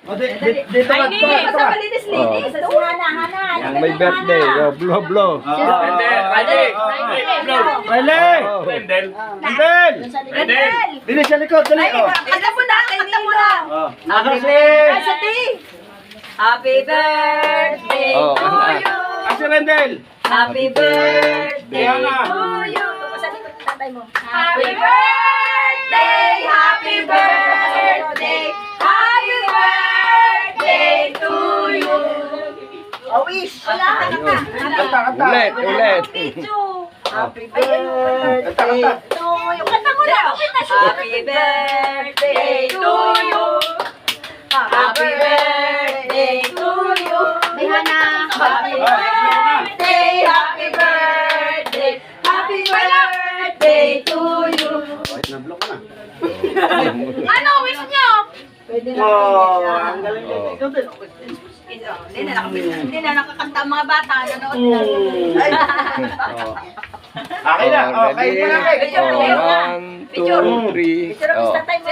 Dito ka, Ay, ito basta ka. malinis-linis. Ito, hana. Ang may birthday. Blow, blow. Riley! Rendel. Rendel! Rendel! Dili sa likod, dali. Ay, kanta mo na, kanta mo na. Happy Ay, sa ti. Happy birthday Oh, to ano? you. Asi Rendel! Happy birthday Diana. to you. Sa likod ng tatay mo. Happy birthday, happy birthday, happy birthday to you. Oh, wish. Wala ka na. Kanta, kanta. Ulit. Happy birthday to you. Kanta mo na. Happy birthday to you. Happy birthday to you. Happy birthday, happy birthday, happy birthday to you. Wait, na-block na. Ano wish niyo? Pwede na. Ang galing. Ikaw din. Hindi na nakakanta ang mga bata. Nanood na. Okay na. Okay na. Ready? Picture, Oh, picture. 1, 2, 3. Picture of tatay mo.